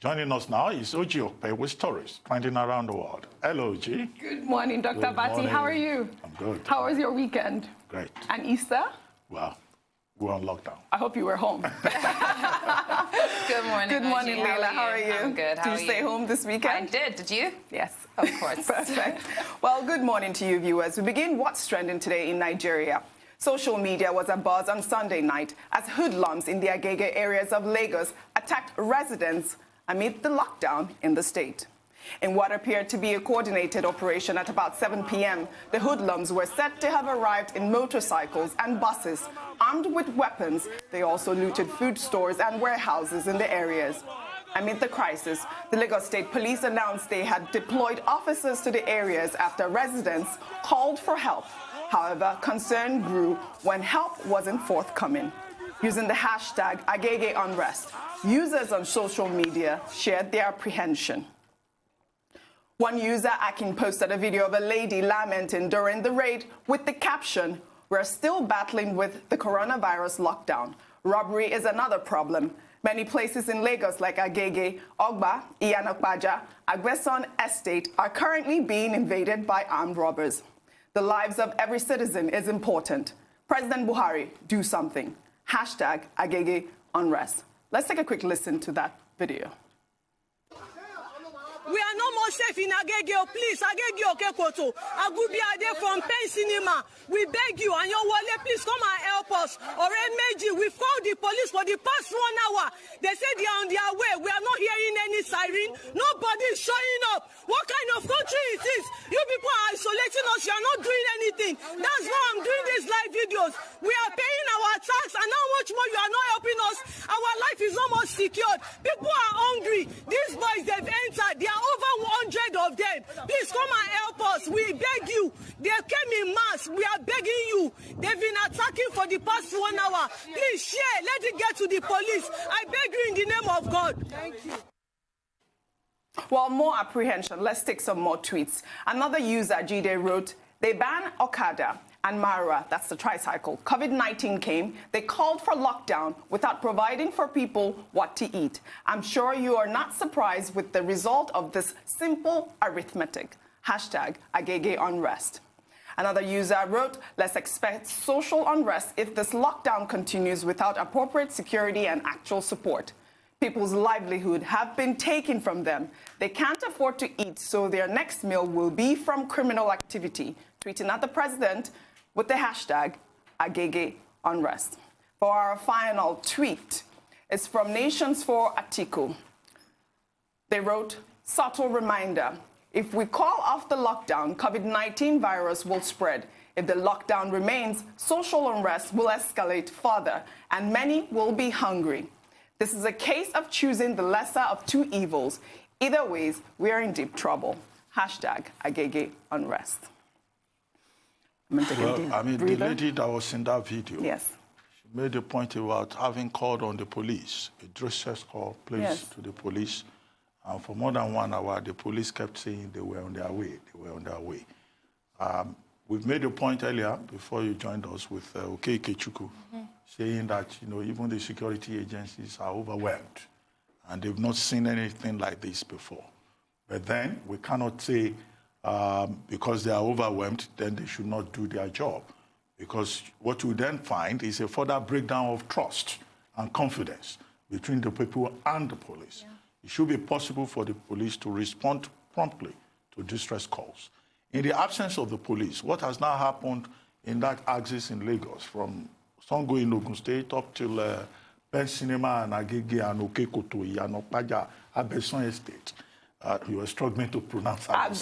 Joining us now is Okpe with stories trending around the world. Hello, OG. Good morning, Dr. Bati. How are you? I'm good. How was your weekend? Great. And Easter? Well, we're on lockdown. I hope you were home. Good morning. Good morning, Leila. How are you? I'm good. How are you? Did you stay home this weekend? I did. Did you? Yes. Of course. Perfect. Well, good morning to you, viewers. We begin what's trending today in Nigeria. Social media was abuzz on Sunday night as hoodlums in the Agege areas of Lagos attacked residents amid the lockdown in the state. In what appeared to be a coordinated operation at about 7 p.m., the hoodlums were said to have arrived in motorcycles and buses. Armed with weapons, they also looted food stores and warehouses in the areas. Amid the crisis, the Lagos State Police announced they had deployed officers to the areas after residents called for help. However, concern grew when help wasn't forthcoming. Using the hashtag Agege unrest, users on social media shared their apprehension. One user, Akin, posted a video of a lady lamenting during the raid with the caption, "We're still battling with the coronavirus lockdown. Robbery is another problem. Many places in Lagos like Agege, Ogba, Iyana Ipaja, Agege Estate are currently being invaded by armed robbers. The lives of every citizen is important. President Buhari, do something. Hashtag Agege unrest." Let's take a quick listen to that video. We are no more safe in Agege, please. Agege Okekoto. Agubi Ade from Pen Cinema. We beg you, and your wallet, please come and help us. Or Meji, we've called the police for the past 1 hour. They said they are on their way. We are not hearing any siren. Nobody is showing up. What kind of country is this? You people are isolating us. You are not doing anything. That's why I'm doing these live videos. We are paying our tax, and how much more you are not helping us? Our life is almost secured. People are hungry. These boys, they've entered. They are over 100 of them. Please come and help us. We beg you. They came in mass. We are begging you. They've been attacking for the past 1 hour. Please share. Let it get to the police. I beg you in the name of God. Thank you. Well, more apprehension. Let's take some more tweets. Another user, Jide, wrote, "They ban Okada and Mara, that's the tricycle. COVID-19 came, they called for lockdown without providing for people what to eat. I'm sure you are not surprised with the result of this simple arithmetic. Hashtag Agege unrest." Another user wrote, "Let's expect social unrest if this lockdown continues without appropriate security and actual support. People's livelihood have been taken from them. They can't afford to eat, so their next meal will be from criminal activity." Tweeting at the president with the hashtag Agege unrest. For our final tweet, it's from Nations for Atiku. They wrote, "Subtle reminder, if we call off the lockdown, COVID-19 virus will spread. If the lockdown remains, social unrest will escalate further, and many will be hungry. This is a case of choosing the lesser of two evils. Either ways, we are in deep trouble. Hashtag Agege unrest." Well, the lady that was in that video, yes, she made a point about having called on the police, a distress call placed to the police. And for more than 1 hour, the police kept saying they were on their way, they were on their way. We've made a point earlier, before you joined us, with Okpe, saying that, even the security agencies are overwhelmed, and they've not seen anything like this before. But then we cannot say, because they are overwhelmed, then they should not do their job. Because what we then find is a further breakdown of trust and confidence between the people and the police. Yeah. It should be possible for the police to respond promptly to distress calls. In the absence of the police, what has now happened in that axis in Lagos, from Sango in Ogun State up till Pen Cinema and Agege and Okekoto, Iyana Ipaja, Agege Estate. You were struggling to pronounce Agege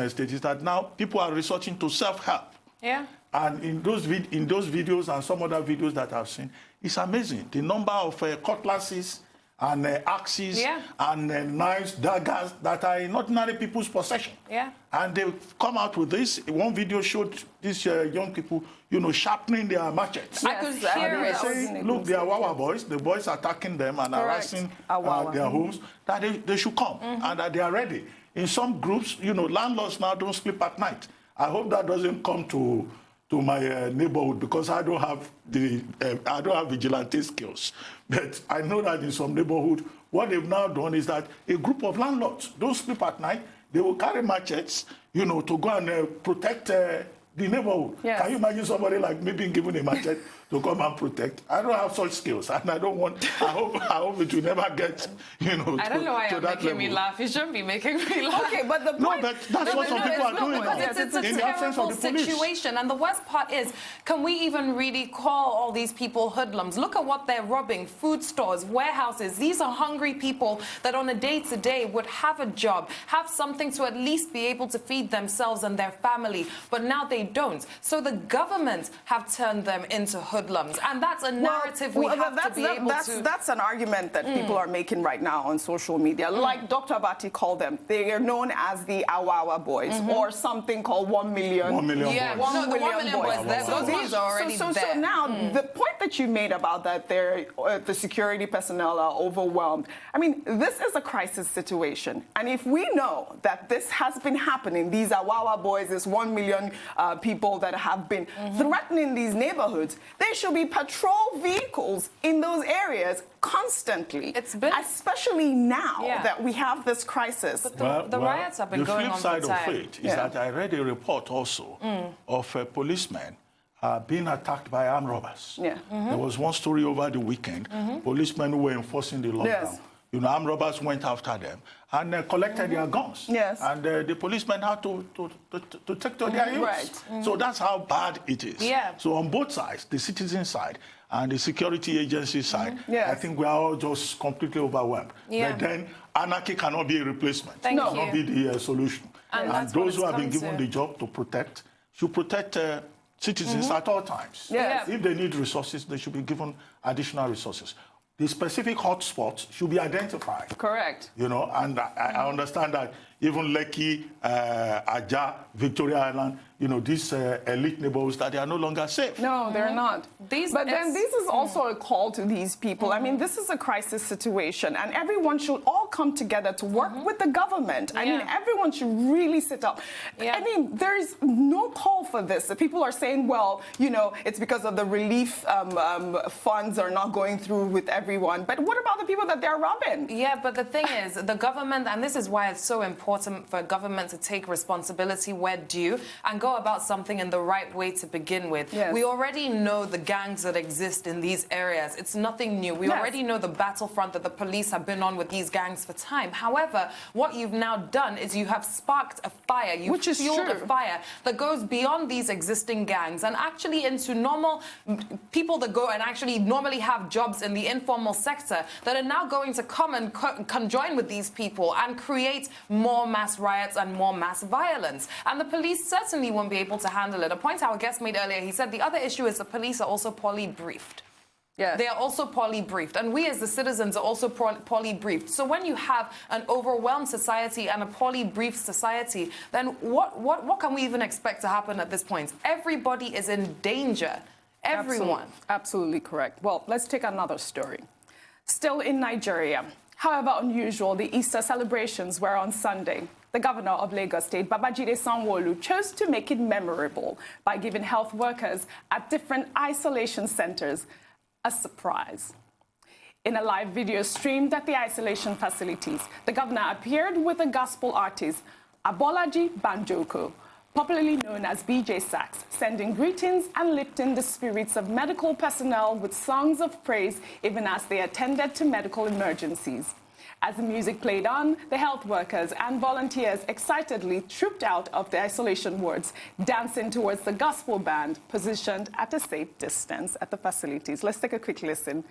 Estate. Is that now people are resorting to self-help. Yeah. And in those videos and some other videos that I've seen, it's amazing. The number of cutlasses and axes and knives, daggers that are in ordinary people's possession. Yeah. And they've come out with this. One video showed these young people, sharpening their machetes. I could hear it. Saying, look, they are Wawa boys. The boys are attacking them and harassing their homes. That they should come and that they are ready. In some groups, landlords now don't sleep at night. I hope that doesn't come to to my neighborhood because I don't have vigilante skills. But I know that in some neighborhood, what they've now done is that a group of landlords don't sleep at night. They will carry machetes, you know, to go and protect the neighborhood. Yes. Can you imagine somebody like me being given a machete to come and protect? I don't have such skills, and I don't want. I hope it will never get, you know. I don't know why you're making me laugh. You shouldn't be making me laugh. Okay, but the point. No, but that's what some people are doing. Because it's a terrible situation, and the worst part is, can we even really call all these people hoodlums? Look at what they're robbing: food stores, warehouses. These are hungry people that, on a day-to-day, would have a job, have something to at least be able to feed themselves and their family, but now they don't. So the government have turned them into hoodlums, and that's a narrative we have to be able to... That's an argument that people are making right now on social media. Like Dr. Abati called them, they are known as the Awawa boys, or something called 1 million. 1 million yeah, boys. no, the 1 million boys. Those ones are already there. So now, the point that you made about that the security personnel are overwhelmed, I mean, this is a crisis situation. And if we know that this has been happening, these Awawa boys, this 1 million people that have been threatening these neighborhoods, there should be patrol vehicles in those areas constantly. It's been, especially now that we have this crisis. But the riots have been going on for time. The flip side of it is that I read a report also of a policeman being attacked by armed robbers. Yeah. There was one story over the weekend, policemen who were enforcing the lockdown. Yes. You know, armed robbers went after them and collected their guns. Yes. And the policemen had to take to their use. Right. So that's how bad it is. Yeah. So on both sides, the citizen side and the security agency side, I think we are all just completely overwhelmed. Yeah. But then anarchy cannot be a replacement. Thank cannot you. be the solution. And those who have been given the job to protect should protect citizens at all times. Yes. If they need resources, they should be given additional resources. The specific hotspots should be identified. Correct. You know, and I understand that even Lekki, Aja, Victoria Island, you know, these elite neighborhoods, that they are no longer safe. No, they're not. But then this is also a call to these people. I mean, this is a crisis situation, and everyone should all come together to work with the government. I mean, everyone should really sit up. I mean, there's no call for this. The people are saying, well, you know, it's because of the relief funds are not going through with everyone. But what about the people that they're robbing? Yeah, but the thing is, the government, and this is why it's so important for government to take responsibility where due and go about something in the right way to begin with. Yes. We already know the gangs that exist in these areas. It's nothing new. We already know the battlefront that the police have been on with these gangs for time. However, what you've now done is you have sparked a fire. You've fueled a fire that goes beyond these existing gangs and actually into normal people that go and actually normally have jobs in the informal sector that are now going to come and conjoin with these people and create more mass riots and more mass violence. And the police certainly won't be able to handle it. A point our guest made earlier, he said the other issue is the police are also poorly briefed. Yes. They are also poorly briefed, and we as the citizens are also poorly briefed. So when you have an overwhelmed society and a poorly briefed society, then what can we even expect to happen at this point? Everybody is in danger. Everyone. Absolutely correct. Well, let's take another story. Still in Nigeria. However unusual, the Easter celebrations were on Sunday. The governor of Lagos State, Babajide Sanwo-Olu, chose to make it memorable by giving health workers at different isolation centers a surprise. In a live video streamed at the isolation facilities, the governor appeared with a gospel artist, Abolaji Banjoko, popularly known as BJ Sax, sending greetings and lifting the spirits of medical personnel with songs of praise, even as they attended to medical emergencies. As the music played on, the health workers and volunteers excitedly trooped out of the isolation wards, dancing towards the gospel band positioned at a safe distance at the facilities. Let's take a quick listen.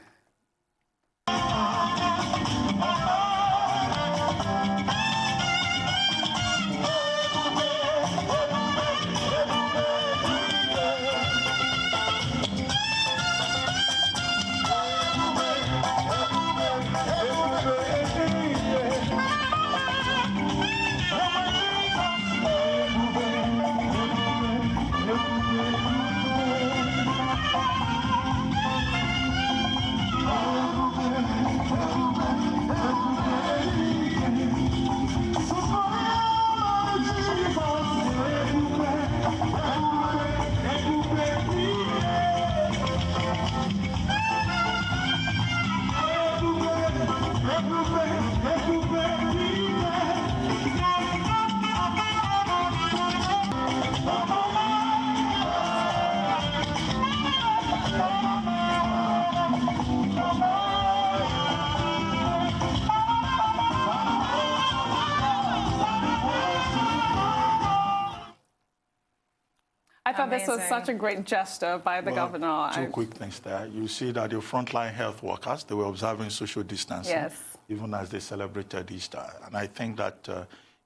I thought this was such a great gesture by the governor. Two quick things there. You see that the frontline health workers, they were observing social distancing, even as they celebrated Easter. And I think that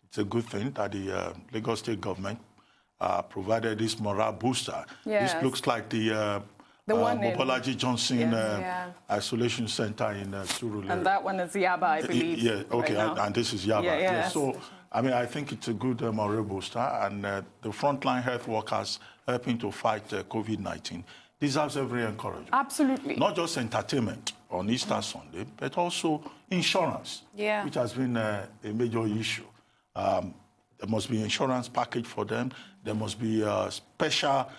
it's a good thing that the Lagos State government provided this morale booster. This looks like the Mobolaji Johnson isolation center in Surulere. And that one is Yaba, I believe. Yeah, okay, right and this is Yaba. So, I mean, I think it's a good morale booster, and the frontline health workers helping to fight COVID-19 deserves every encouragement. Absolutely. Not just entertainment on Easter Sunday, but also insurance, which has been a major issue. There must be insurance package for them. There must be special,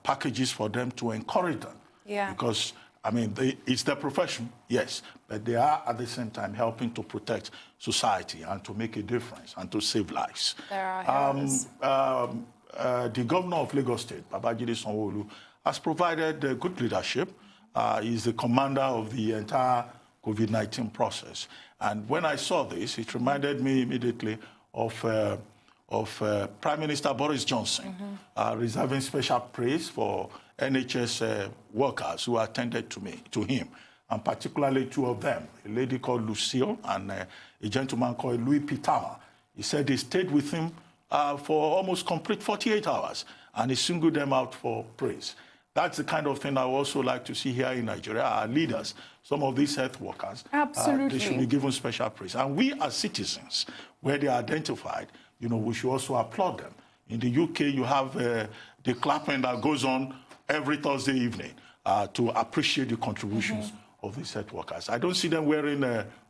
packages for them to encourage them. Because, I mean, it's their profession, yes, but they are at the same time helping to protect society and to make a difference and to save lives. There are heroes. The governor of Lagos State, Babajide Sanwo-Olu, has provided good leadership. He's the commander of the entire COVID-19 process. And when I saw this, it reminded me immediately of Prime Minister Boris Johnson reserving special praise for NHS workers who attended to him, and particularly two of them, a lady called Lucille and a gentleman called Louis Pitama. He said they stayed with him for almost complete 48 hours, and he singled them out for praise. That's the kind of thing I would also like to see here in Nigeria. Our leaders, some of these health workers, they should be given special praise. And we as citizens, where they are identified, we should also applaud them. In the UK, you have the clapping that goes on every Thursday evening to appreciate the contributions of these health workers. I don't see them wearing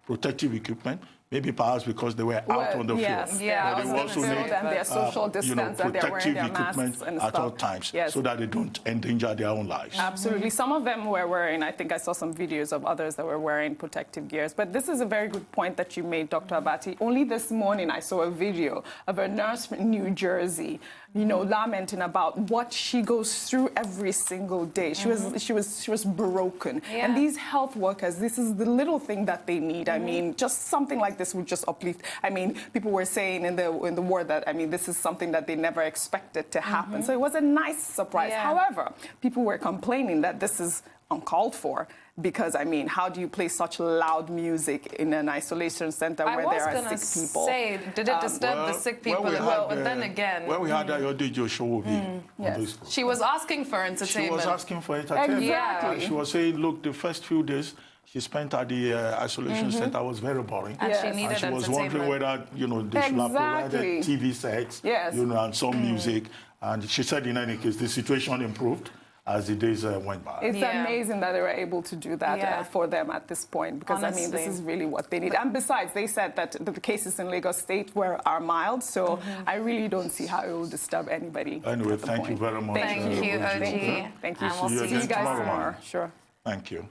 protective equipment. Maybe perhaps because they were out on the field. Yeah, but they also need their social distance and they're wearing their masks and at all times so that they don't endanger their own lives. Absolutely. Some of them were wearing, I think I saw some videos of others that were wearing protective gears. But this is a very good point that you made, Dr. Abati. Only this morning I saw a video of a nurse in New Jersey, lamenting about what she goes through every single day. She was broken. And these health workers, this is the little thing that they need. I mean, just something like this would just uplift. I mean, people were saying in the war that, I mean, this is something that they never expected to happen. So it was a nice surprise. However, people were complaining that this is uncalled for, because, I mean, how do you play such loud music in an isolation center where there are sick people? Did it disturb the sick people? But then again... When we had Ayode Joshua she was asking for entertainment. She was asking for entertainment. Exactly. She was saying, look, the first few days she spent at the isolation center was very boring. And she needed and she was wondering whether, they should have provided TV sets, and some music. And she said, in any case, the situation improved as the days went by. It's amazing that they were able to do that for them at this point, because, I mean, this is really what they need. And besides, they said that the cases in Lagos State are mild, so I really don't see how it will disturb anybody. Anyway, thank you very much. Thank you, OG. Thank you. And we'll see you guys tomorrow. Sure. Thank you.